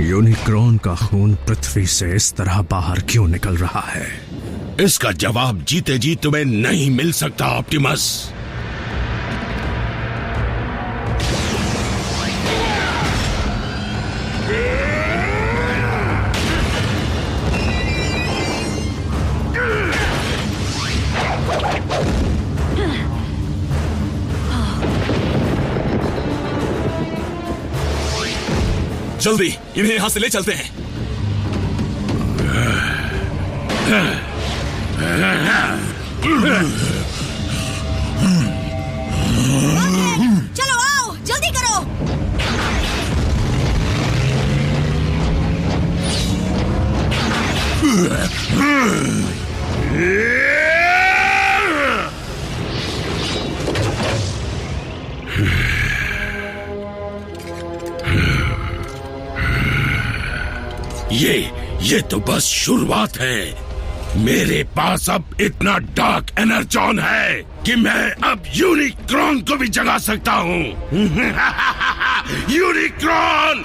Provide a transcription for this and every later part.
Unicorn का खून पृथ्वी से इस तरह बाहर क्यों निकल रहा है? इसका जवाब जीते जी तुम्हें नहीं मिल सकता ऑप्टिमस। जल्दी इन्हें यहां से ले चलते हैं। चलो आओ, जल्दी करो। ये तो बस शुरुआत है। मेरे पास अब इतना डार्क एनर्जॉन है कि मैं अब यूनिक्रॉन को भी जगा सकता हूँ। यूनिक्रॉन!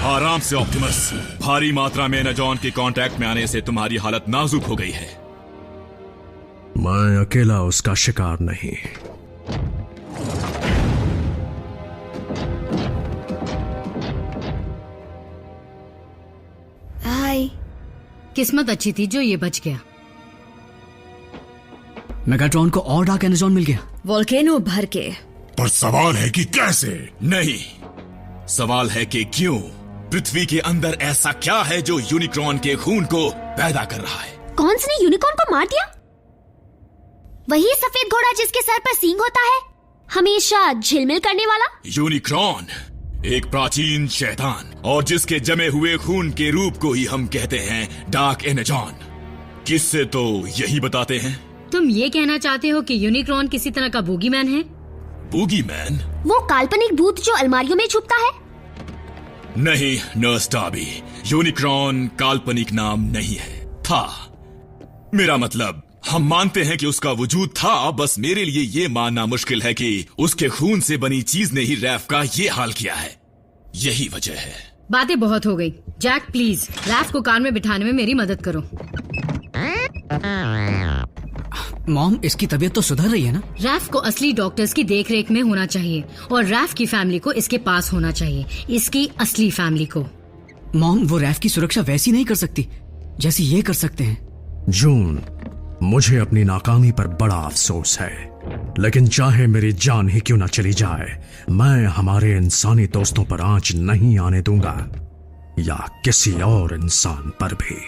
आराम से ऑप्टिमस। भारी मात्रा में एनर्जॉन के कांटेक्ट में आने से तुम्हारी हालत नाजुक हो गई है। मैं अकेला उसका शिकार नहीं। हाय। किस्मत अच्छी थी जो ये बच गया। मेगाट्रॉन को और डार्क एनर्जॉन मिल गया। वोल्केनो भर के। पर सवाल है कि कैसे? नहीं, सवाल है कि क्यों। पृथ्वी के अंदर ऐसा क्या है जो यूनिक्रॉन के खून को पैदा कर रहा है? कौन सी ने यूनिकॉर्न को मार दिया? वही सफेद घोड़ा जिसके सर पर सींग होता है, हमेशा झिलमिल करने वाला। यूनिक्रॉन एक प्राचीन शैतान, और जिसके जमे हुए खून के रूप को ही हम कहते हैं डार्क एनर्जॉन। किससे तो यही बताते हैं। तुम ये कहना चाहते हो कि यूनिक्रॉन किसी तरह का बूगीमैन है? बूगीमैन? वो काल्पनिक भूत जो अलमारियों में छुपता है। नहीं नर्स डार्बी, यूनिक्रॉन काल्पनिक नाम नहीं है, था। मेरा मतलब, हम मानते हैं कि उसका वजूद था, बस मेरे लिए ये मानना मुश्किल है कि उसके खून से बनी चीज ने ही रैफ का ये हाल किया है। यही वजह है। बातें बहुत हो गई। जैक प्लीज रैफ को कार में बिठाने में मेरी मदद करो। मॉम, इसकी तबीयत तो सुधर रही है ना? रैफ को असली डॉक्टर्स की देखरेख में होना चाहिए और रैफ की फैमिली को इसके पास होना चाहिए, इसकी असली फैमिली को। मॉम, वो रैफ की सुरक्षा वैसी नहीं कर सकती जैसी ये कर सकते हैं। जून, मुझे अपनी नाकामी पर बड़ा अफसोस है, लेकिन चाहे मेरी जान ही क्यों न चली जाए, मैं हमारे इंसानी दोस्तों पर आंच नहीं आने दूंगा, या किसी और इंसान पर भी।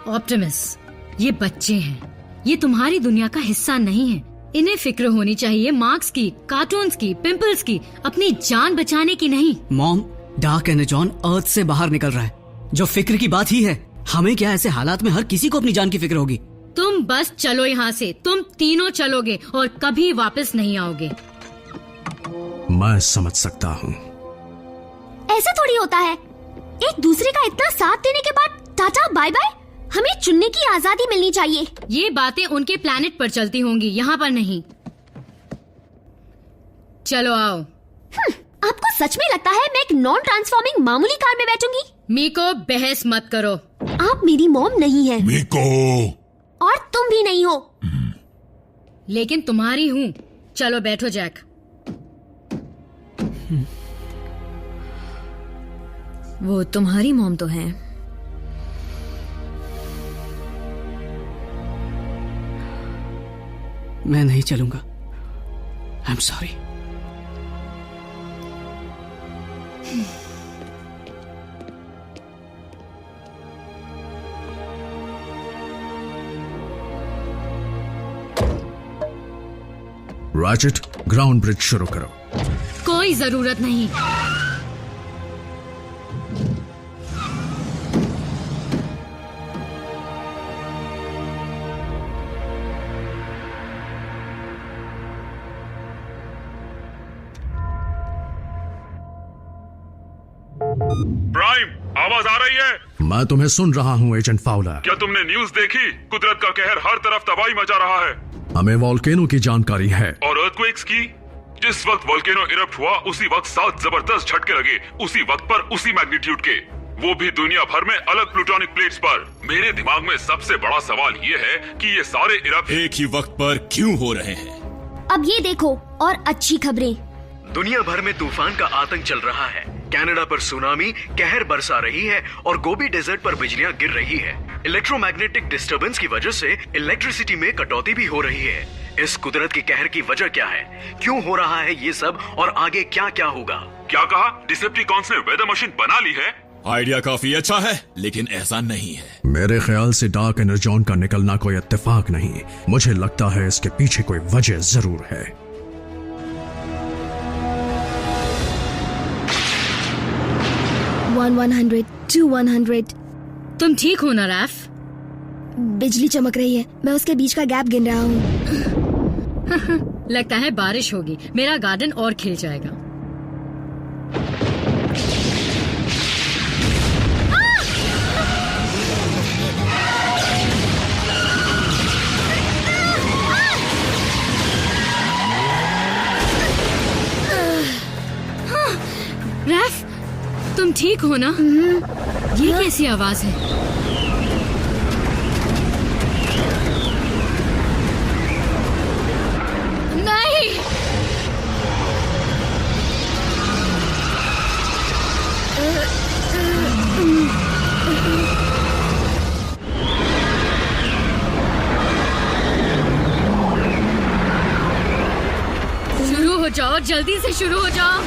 ऑप्टिमस, ये बच्चे हैं, ये तुम्हारी दुनिया का हिस्सा नहीं है। इन्हें फिक्र होनी चाहिए मार्क्स की, कार्टून्स की, पिंपल्स की, अपनी जान बचाने की नहीं। मॉम, डार्क एनर्जॉन अर्थ से बाहर निकल रहा है, जो फिक्र की बात ही है। हमें क्या, ऐसे हालात में हर किसी को अपनी जान की फिक्र होगी। तुम बस चलो यहाँ से, तुम तीनों चलोगे और कभी वापस नहीं आओगे। मैं समझ सकता हूँ। ऐसा थोड़ी होता है। एक दूसरे का इतना साथ देने के बाद टाटा बाय बाय। हमें चुनने की आजादी मिलनी चाहिए। ये बातें उनके प्लेनेट पर चलती होंगी, यहाँ पर नहीं। चलो आओ। आपको सच में लगता है मैं एक नॉन ट्रांसफॉर्मिंग मामूली कार में बैठूंगी? मीको, बहस मत करो। आप मेरी मॉम नहीं है। मीको! और तुम भी नहीं हो। लेकिन तुम्हारी हूँ। चलो बैठो जैक। वो तुम्हारी मॉम तो है। मैं नहीं चलूंगा। I am sorry. Ratchet, ground bridge शुरू करो। कोई जरूरत नहीं। प्राइम, आवाज आ रही है? मैं तुम्हें सुन रहा हूं एजेंट फाउलर। क्या तुमने न्यूज देखी? कुदरत का कहर हर तरफ तबाही मचा रहा है। हमें वॉल्केनो की जानकारी है। और अर्थक्वेक्स की? जिस वक्त वॉल्केनो इरप्ट हुआ उसी वक्त 7 जबरदस्त झटके लगे, उसी वक्त पर उसी मैग्नीट्यूड के, वो भी दुनिया भर में अलग प्लूटोनिक प्लेट्स पर। मेरे दिमाग में सबसे बड़ा सवाल ये है कि ये सारे इरप्ट एक ही वक्त पर क्यों हो रहे हैं? अब ये देखो और अच्छी खबरें। दुनिया भर में तूफान का आतंक चल रहा है। कनाडा पर सुनामी कहर बरसा रही है और गोबी डेजर्ट पर बिजलियां गिर रही है। इलेक्ट्रोमैग्नेटिक डिस्टरबेंस की वजह से इलेक्ट्रिसिटी में कटौती भी हो रही है। इस कुदरत के कहर की वजह क्या है? क्यों हो रहा है ये सब और आगे क्या क्या होगा? क्या कहा? डिसेप्टिकॉन्स ने वेदर मशीन बना ली है? आइडिया काफी अच्छा है, लेकिन ऐसा नहीं है। मेरे ख्याल से डार्क एनर्जॉन का निकलना कोई इत्तेफाक नहीं, मुझे लगता है इसके पीछे कोई वजह जरूर है। 100, 200। तुम ठीक हो ना रैफ? बिजली चमक रही है, मैं उसके बीच का गैप गिन रहा हूँ। लगता है बारिश होगी, मेरा गार्डन और खिल जाएगा। रैफ, तुम ठीक हो ना? ये कैसी आवाज है? नहीं! शुरू हो जाओ, जल्दी से शुरू हो जाओ।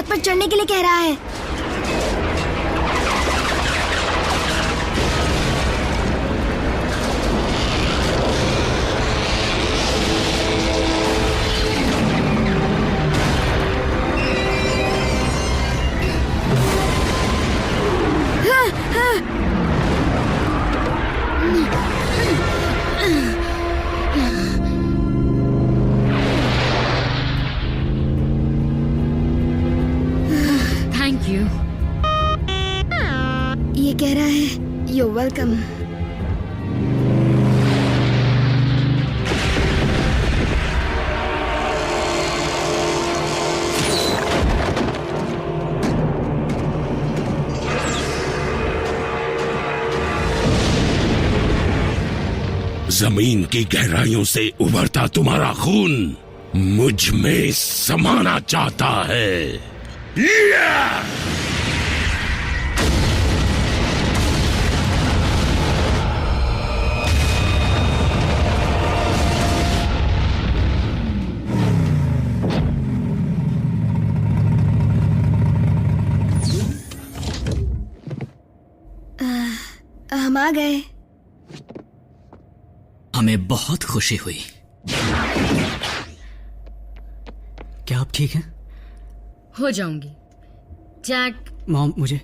पर चढ़ने के लिए कह रहा है। ये कह रहा है यू वेलकम। जमीन की गहराइयों से उभरता तुम्हारा खून मुझ में समाना चाहता है। हम आ गए। हमें बहुत खुशी हुई। क्या आप ठीक हैं? हो जाऊंगी जैक। मॉम, मुझे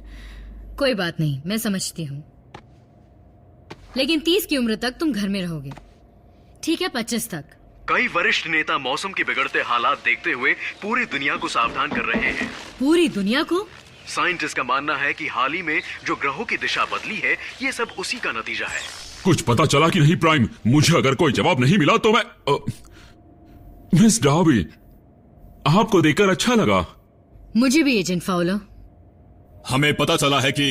कोई बात नहीं, मैं समझती हूँ, लेकिन 30 की उम्र तक तुम घर में रहोगे, ठीक है? 25 तक। कई वरिष्ठ नेता मौसम के बिगड़ते हालात देखते हुए पूरी दुनिया को सावधान कर रहे हैं। पूरी दुनिया को? साइंटिस्ट का मानना है कि हाल ही में जो ग्रहों की दिशा बदली है, ये सब उसी का नतीजा है। कुछ पता चला कि नहीं प्राइम? मुझे अगर कोई जवाब नहीं मिला तो मैं मिस डार्बी, आपको देखकर अच्छा लगा। मुझे भी एजेंट फाउलर। हमें पता चला है कि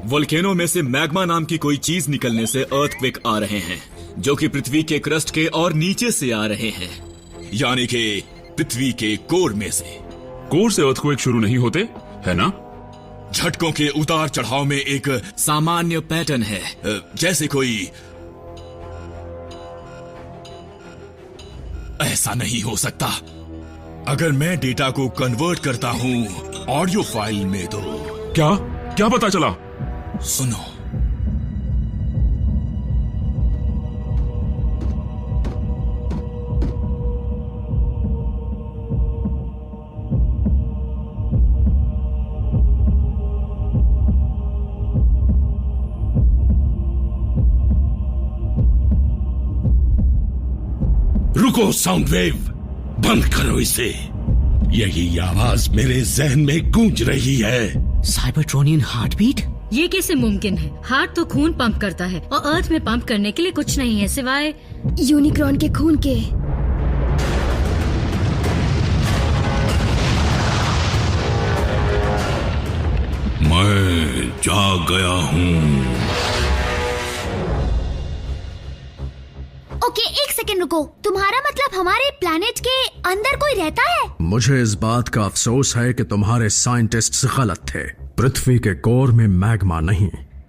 वोल्केनो में से मैग्मा नाम की कोई चीज निकलने से अर्थक्वेक आ रहे हैं, जो कि पृथ्वी के क्रस्ट के और नीचे से आ रहे हैं, यानी कि पृथ्वी के कोर में से। कोर से अर्थक्वेक शुरू नहीं होते, है ना? झटकों के उतार चढ़ाव में एक सामान्य पैटर्न है, जैसे कोई ऐसा नहीं हो सकता। अगर मैं डेटा को कन्वर्ट करता हूं ऑडियो फाइल में तो क्या क्या पता चला? सुनो। रुको साउंड वेव, बंद करो इसे। यही आवाज मेरे जहन में गूंज रही है। Cybertronian heart beat? ये कैसे मुमकिन है? हार्ट तो खून पंप करता है और अर्थ में पंप करने के लिए कुछ नहीं है सिवाय यूनिक्रॉन के खून के। मैं जाग गया हूँ। ओके, एक सेकंड रुको। तुम्हारा मतलब हमारे प्लैनेट के अंदर कोई रहता है? मुझे इस बात का अफसोस है कि तुम्हारे साइंटिस्ट्स गलत थे। पृथ्वी के कोर में मैग्मा नहीं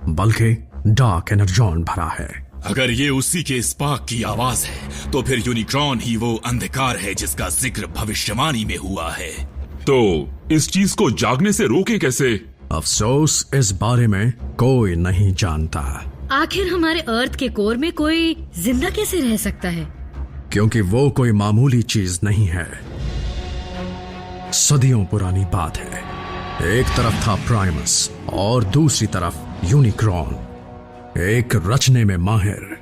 बल्कि डार्क एनर्जॉन भरा है। अगर ये उसी के स्पार्क की आवाज है तो फिर यूनिक्रॉन ही वो अंधकार है जिसका जिक्र भविष्यवाणी में हुआ है। तो इस चीज को जागने से रोके कैसे? अफसोस इस बारे में कोई नहीं जानता। आखिर हमारे अर्थ के कोर में कोई जिंदा कैसे रह सकता है? क्योंकि वो कोई मामूली चीज नहीं है। सदियों पुरानी बात है। एक तरफ था प्राइमस और दूसरी तरफ यूनिक्रॉन, एक रचने में माहिर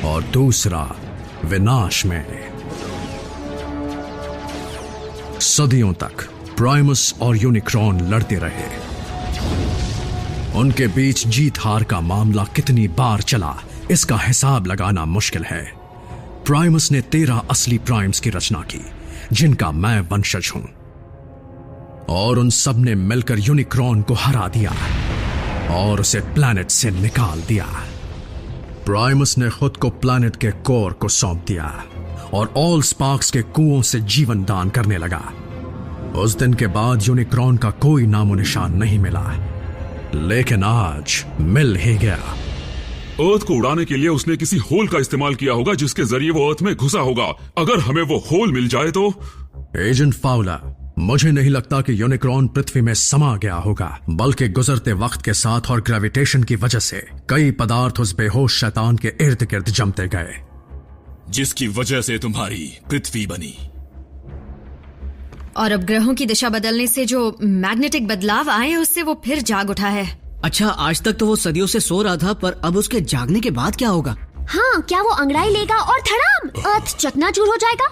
और दूसरा विनाश में। सदियों तक प्राइमस और यूनिक्रॉन लड़ते रहे। उनके बीच जीत हार का मामला कितनी बार चला इसका हिसाब लगाना मुश्किल है। प्राइमस ने 13 असली प्राइम्स की रचना की जिनका मैं वंशज हूं, और उन सब ने मिलकर यूनिक्रॉन को हरा दिया और उसे प्लैनेट से निकाल दिया। प्राइमस ने खुद को प्लैनेट के कोर को सौंप दिया और ऑल स्पार्क्स के कुओं से जीवन दान करने लगा। उस दिन के बाद यूनिक्रॉन का कोई नामो निशान नहीं मिला, लेकिन आज मिल ही गया। अर्थ को उड़ाने के लिए उसने किसी होल का इस्तेमाल किया होगा जिसके जरिए वो अर्थ में घुसा होगा। अगर हमें वो होल मिल जाए तो? एजेंट फाउलर, मुझे नहीं लगता कि यूनिक्रॉन पृथ्वी में समा गया होगा, बल्कि गुजरते वक्त के साथ और ग्रेविटेशन की वजह से कई पदार्थ उस बेहोश शैतान के इर्द गिर्द जमते गए, जिसकी वजह से तुम्हारी पृथ्वी बनी। और अब ग्रहों की दिशा बदलने से जो मैग्नेटिक बदलाव आए उससे वो फिर जाग उठा है। अच्छा, आज तक तो वो सदियों से सो रहा था, पर अब उसके जागने के बाद क्या होगा? हाँ, क्या वो अंगड़ाई लेगा और धड़ाम अर्थ चकनाचूर हो जाएगा?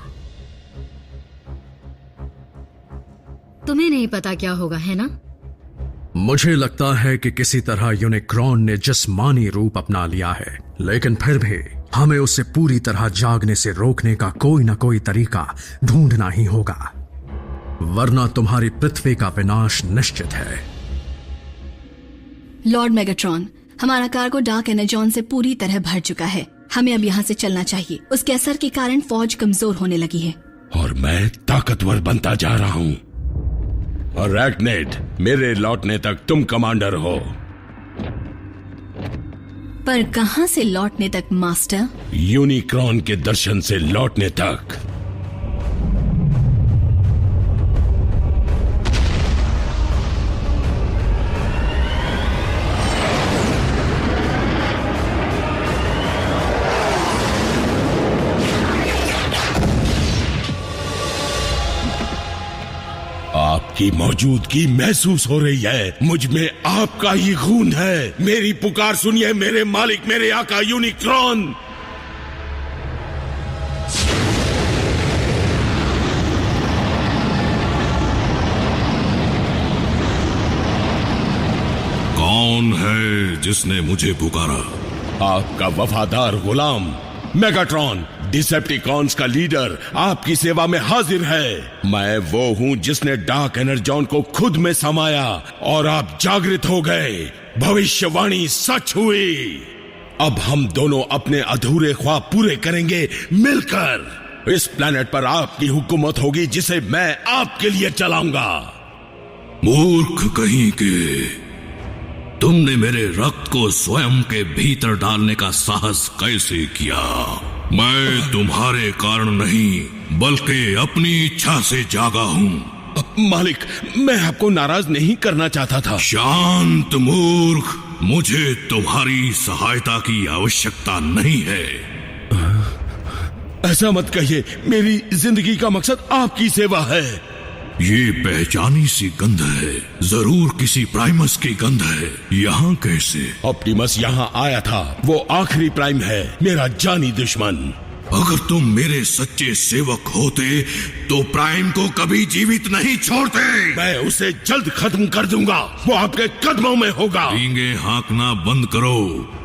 तुम्हें नहीं पता क्या होगा, है ना? मुझे लगता है कि किसी तरह यूनिक्रॉन ने जिस्मानी रूप अपना लिया है, लेकिन फिर भी हमें उसे पूरी तरह जागने से रोकने का कोई ना कोई तरीका ढूंढना ही होगा, वरना तुम्हारी पृथ्वी का विनाश निश्चित है। लॉर्ड मेगाट्रॉन, हमारा कार्गो डार्क एनर्जॉन से पूरी तरह भर चुका है। हमें अब यहाँ से चलना चाहिए। उसके असर के कारण फौज कमजोर होने लगी है और मैं ताकतवर बनता जा रहा हूँ। और रैगनेट, मेरे लौटने तक तुम कमांडर हो। पर कहाँ से लौटने तक मास्टर? यूनिक्रॉन के दर्शन से लौटने तक। आपकी मौजूदगी महसूस हो रही है। मुझ में आपका ही खून है। मेरी पुकार सुनिए मेरे मालिक, मेरे आका यूनिक्रॉन। कौन है जिसने मुझे पुकारा? आपका वफादार गुलाम मेगाट्रॉन, डिसेप्टिकॉन्स का लीडर आपकी सेवा में हाजिर है। मैं वो हूँ जिसने डार्क एनर्जॉन को खुद में समाया और आप जागृत हो गए। भविष्यवाणी सच हुई। अब हम दोनों अपने अधूरे ख्वाब पूरे करेंगे मिलकर। इस प्लेनेट पर आपकी हुकूमत होगी जिसे मैं आपके लिए चलाऊंगा। मूर्ख कहीं के, तुमने मेरे रक्त को स्वयं के भीतर डालने का साहस कैसे किया? मैं तुम्हारे कारण नहीं बल्कि अपनी इच्छा से जागा हूँ। मालिक, मैं आपको नाराज नहीं करना चाहता था। शांत मूर्ख, मुझे तुम्हारी सहायता की आवश्यकता नहीं है। ऐसा मत कहिए, मेरी जिंदगी का मकसद आपकी सेवा है। ये पहचानी सी गंध है, जरूर किसी प्राइमस की गंध है। यहाँ कैसे? ऑप्टिमस यहाँ आया था, वो आखिरी प्राइम है, मेरा जानी दुश्मन। अगर तुम मेरे सच्चे सेवक होते तो प्राइम को कभी जीवित नहीं छोड़ते। मैं उसे जल्द खत्म कर दूंगा, वो आपके कदमों में होगा। डींगे हाँकना बंद करो।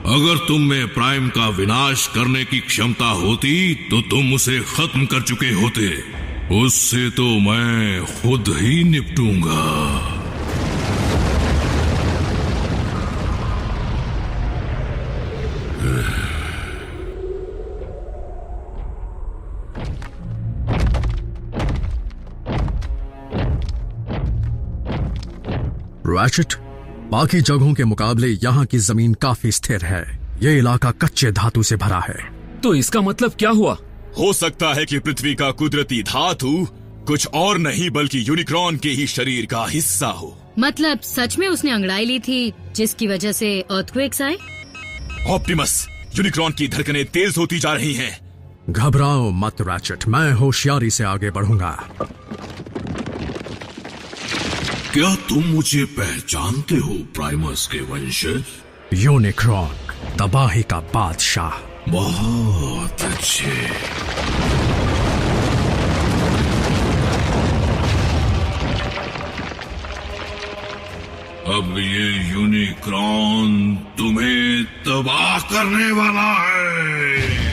अगर तुम में प्राइम का विनाश करने की क्षमता होती तो तुम उसे खत्म कर चुके होते। उससे तो मैं खुद ही निपटूंगा। रैचेट, बाकी जगहों के मुकाबले यहाँ की जमीन काफी स्थिर है। ये इलाका कच्चे धातु से भरा है। तो इसका मतलब क्या हुआ? हो सकता है कि पृथ्वी का कुदरती धातु कुछ और नहीं बल्कि यूनिक्रॉन के ही शरीर का हिस्सा हो। मतलब सच में उसने अंगड़ाई ली थी जिसकी वजह से अर्थक्वेक्स आए? ऑप्टिमस, यूनिक्रॉन की धड़कनें तेज होती जा रही हैं। घबराओ मत रैचेट, मैं होशियारी से आगे बढ़ूंगा। क्या तुम मुझे पहचानते हो प्राइमस के वंशज? यूनिक्रॉन, तबाही का बादशाह। बहुत अच्छे। अब ये यूनिक्रॉन तुम्हें तबाह करने वाला है।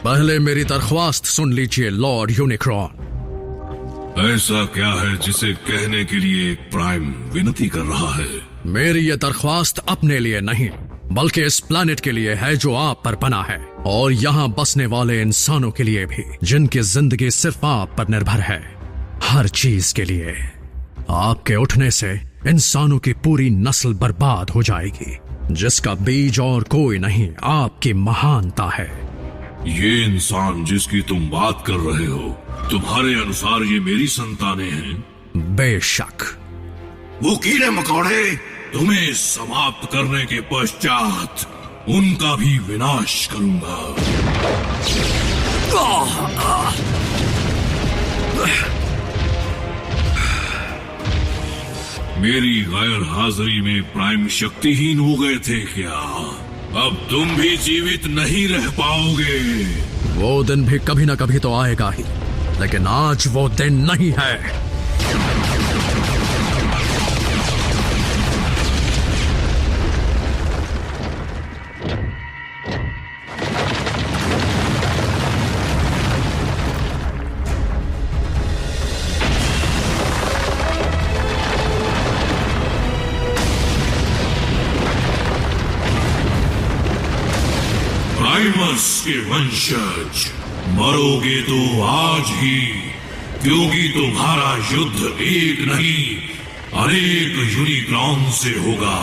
पहले मेरी दरख्वास्त सुन लीजिए लॉर्ड यूनिक्रॉन। ऐसा क्या है जिसे कहने के लिए एक प्राइम विनती कर रहा है? मेरी ये दरख्वास्त अपने लिए नहीं बल्कि इस प्लैनेट के लिए है जो आप पर बना है, और यहाँ बसने वाले इंसानों के लिए भी जिनकी जिंदगी सिर्फ आप पर निर्भर है। हर चीज के लिए। आपके उठने से इंसानों की पूरी नस्ल बर्बाद हो जाएगी, जिसका बीज और कोई नहीं, आपकी महानता है। ये इंसान जिसकी तुम बात कर रहे हो, तुम्हारे अनुसार ये मेरी संतानें हैं? बेशक। वो कीड़े मकोड़े तुम्हें समाप्त करने के पश्चात उनका भी विनाश करूंगा। मेरी गैर हाजिरी में प्राइम शक्तिहीन हो गए थे क्या? अब तुम भी जीवित नहीं रह पाओगे। वो दिन भी कभी ना कभी तो आएगा ही, लेकिन आज वो दिन नहीं है। प्राइमस के वंशज, मरोगे तो आज ही, क्योंकि तुम्हारा युद्ध एक नहीं अनेक यूनिक्रॉन से होगा।